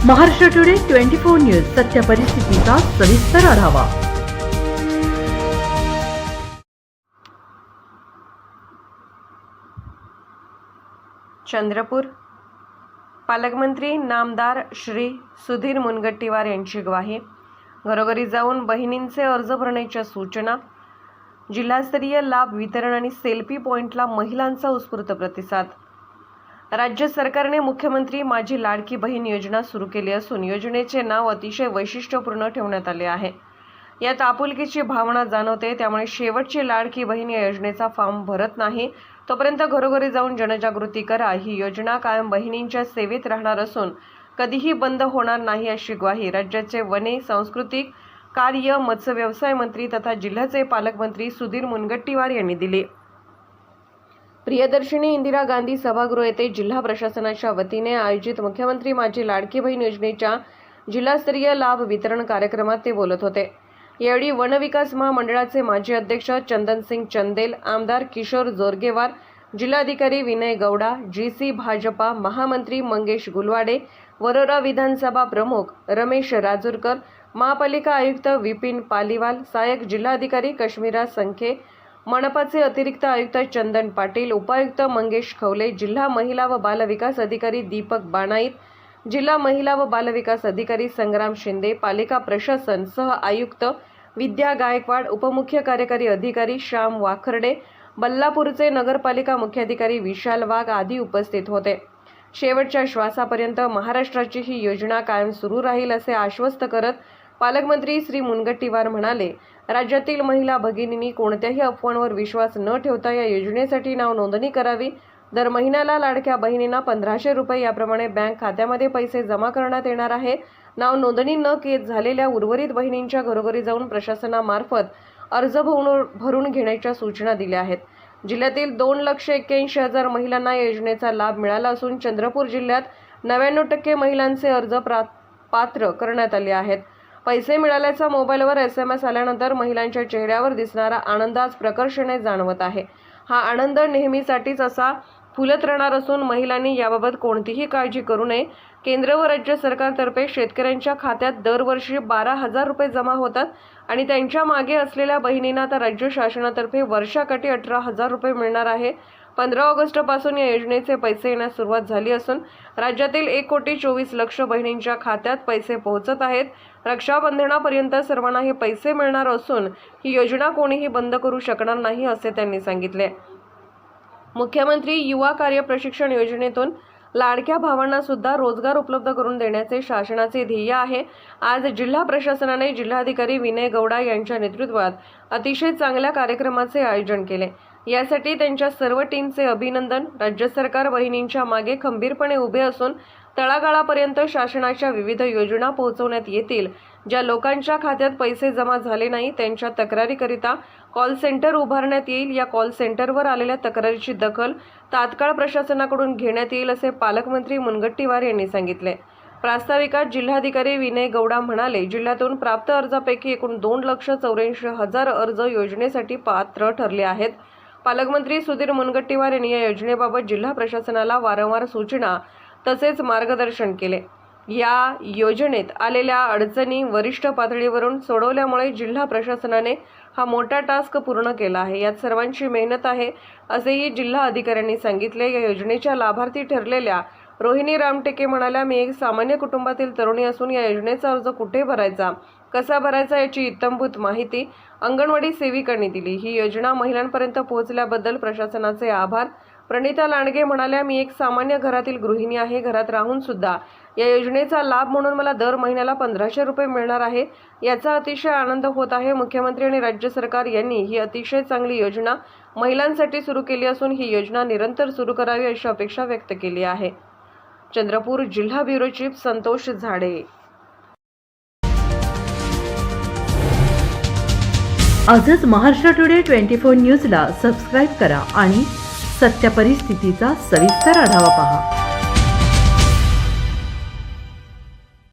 Maharashtra today 24 news सत्य परिस्थितीचा सविस्तर आढावा। चंद्रपूर पालकमंत्री नामदार श्री सुधीर मुनगंटीवार यांची ग्वाही। घरोघरी जाऊन बहिणींचे अर्ज भरण्याच्या सूचना। जिल्हास्तरीय लाभ वितरण आणि सेल्फी पॉइंटला महिलांचा उत्स्फूर्त प्रतिसाद। राज्य सरकारने मुख्यमंत्री माझी लाडकी बहीण योजना सुरू केली असून योजनेचे नाव अतिशय वैशिष्ट्यपूर्ण ठेवण्यात आले आहे। यात आपुलकीची भावना जाणवते, त्यामुळे शेवटची लाडकी बहीण या योजनेचा फॉर्म भरत नाही तोपर्यंत घरोघरी जाऊन जनजागृती करा। ही योजना कायम बहिणींच्या सेवेत राहणार असून कधीही बंद होणार नाही, अशी ग्वाही राज्याचे वने, सांस्कृतिक कार्य, मत्स्य व्यवसाय मंत्री तथा जिल्ह्याचे पालकमंत्री सुधीर मुनगंटीवार यांनी दिली। प्रियदर्शिनी इंदिरा गांधी सभागृह येथे जिल्हा प्रशासनाच्या वतीने आयोजित मुख्यमंत्री माझी लाडकी बहीण योजनेच्या जिल्हास्तरीय लाभ वितरण कार्यक्रमात ते बोलत होते। यावेळी वन विकास महामंडळाचे माजी अध्यक्ष चंदनसिंग चंदेल, आमदार किशोर जोरगेवार, जिल्हाधिकारी विनय गौडा, जीसी भाजपा महामंत्री मंगेश गुलवाडे, वरोरा विधानसभा प्रमुख रमेश राजूरकर, महापालिका आयुक्त विपिन पालीवाल, सहाय्यक जिल्हाधिकारी कश्मीरा संखे, मनपाचे अतिरिक्त आयुक्त चंदन पाटील, उपायुक्त मंगेश खवले, जिल्हा महिला व बाल विकास अधिकारी दीपक बाणाईत, जिल्हा महिला व बाल विकास अधिकारी संग्राम शिंदे, पालिका प्रशासन सह आयुक्त विद्या गायकवाड, उपमुख्य कार्यकारी अधिकारी श्याम वाखर्डे, बल्लापूरचे नगरपालिका मुख्याधिकारी विशाल वाघ आदी उपस्थित होते। शेवटच्या श्वासापर्यंत महाराष्ट्राची ही योजना कायम सुरू राहील असे आश्वस्त करत पालकमंत्री श्री मुनगंटीवार म्हणाले, राज्यातील महिला भगिनींनी कोणत्याही अफवांवर विश्वास न ठेवता या योजनेसाठी नाव नोंदणी करावी। दर महिन्याला लाडक्या बहिणींना 1500 रुपये याप्रमाणे बँक खात्यामध्ये पैसे जमा करण्यात येणार आहे। नाव नोंदणी न झालेल्या उर्वरित बहिणींच्या घरोघरी जाऊन प्रशासनामार्फत अर्ज भरून घेण्याच्या सूचना दिल्या आहेत। जिल्ह्यातील 2,81,000 महिलांना या योजनेचा लाभ मिळाला असून चंद्रपूर जिल्ह्यात 99% महिलांचे अर्ज पात्र करण्यात आले आहेत। पैसे मिळाल्याचा मोबाईलवर SMS आल्यानंतर महिलांच्या चेहऱ्यावर दिसणारा आनंद आज प्रकर्षाने जाणवत आहे। हा आनंद नेहमीसाठीच असा फुलत राहणार असून महिलांनी याबाबत कोणतीही काळजी करू नये। केंद्र व राज्य सरकारतर्फे शेतकऱ्यांच्या खात्यात दरवर्षी 12,000 रुपये जमा होतात आणि त्यांच्या मागे असलेल्या बहिणींना आता राज्य शासनातर्फे वर्षाकाठी 18,000 रुपये मिळणार आहे। 15 ऑगस्टपासून या योजनेचे पैसे येण्यास सुरुवात झाली असून राज्यातील 1,24,00,000 बहिणींच्या खात्यात पैसे पोहोचत आहेत। रक्षाबंधनापर्यंत सर्वांना हे पैसे मिळणार असून ही योजना कोणीही बंद करू शकणार नाही, असे त्यांनी सांगितले। मुख्यमंत्री युवा कार्य प्रशिक्षण योजनेतून लाडक्या भावांना सुद्धा रोजगार उपलब्ध करून देण्याचे शासनाचे ध्येय आहे। आज जिल्हा प्रशासनाने जिल्हाधिकारी विनय गौडा यांच्या नेतृत्वात अतिशय चांगल्या कार्यक्रमाचे आयोजन केले। यासाठी त्यांच्या सर्व टीमचे अभिनंदन। राज्य सरकार बहिणींच्या मागे खंबीरपणे उभे असून तळागाळापर्यंत शासनाच्या विविध योजना पोहोचवण्यात येतील। ज्या लोकांच्या खात्यात पैसे जमा झाले नाही त्यांच्या तक्रारीकरिता कॉल सेंटर उभारण्यात येईल। या कॉल सेंटरवर आलेल्या तक्रारीची दखल तात्काळ प्रशासनाकडून घेण्यात येईल, असे पालकमंत्री मुनगंटीवार यांनी सांगितले। प्रास्ताविकात जिल्हाधिकारी विनय गौडा म्हणाले, जिल्ह्यातून प्राप्त अर्जापैकी एकूण 2,84,000 अर्ज योजनेसाठी पात्र ठरले आहेत। पालकमंत्री सुधीर मुनगंटीवार यांनी या योजनेबाबत जिल्हा प्रशासनाला वारंवार सूचना तसेच मार्गदर्शन केले। या योजनेत आलेल्या अडचणी वरिष्ठ पातळीवरून सोडवल्यामुळे जिल्हा प्रशासनाने हा मोठा टास्क पूर्ण केला आहे। यात सर्वांची मेहनत आहे, असेही जिल्हा अधिकाऱ्यांनी सांगितले। या योजनेच्या लाभार्थी ठरलेल्या रोहिणी रामटेके म्हणाल्या, मी एक सामान्य कुटुंबातील तरुणी असून या योजनेचा अर्ज कुठे भरायचा, कसा भरायचा याची इत्थंभूत माहिती अंगणवाडी सेविकांनी दिली। ही योजना महिलांपर्यंत पोहोचल्याबद्दल प्रशासनाचे आभार। प्रणिता लांडगे म्हणाल्या, मी एक सामान्य घरातील गृहिणी आहे। घरात राहून सुद्धा या योजनेचा लाभ म्हणून मला दर महिन्याला 1500 रुपये मिळणार आहे। याचा अतिशय आनंद होत आहे। मुख्यमंत्री आणि राज्य सरकार यांनी ही अतिशय चांगली योजना महिलांसाठी सुरू केली असून ही योजना निरंतर सुरू करावी अशी अपेक्षा व्यक्त केली आहे। चंद्रपूर जिल्हा ब्युरो चीफ संतोष झाडे। आजच महाराष्ट्र टुडे 24 न्यूजला सबस्क्राईब करा आणि सत्य परिस्थितीचा सविस्तर आढावा पहा।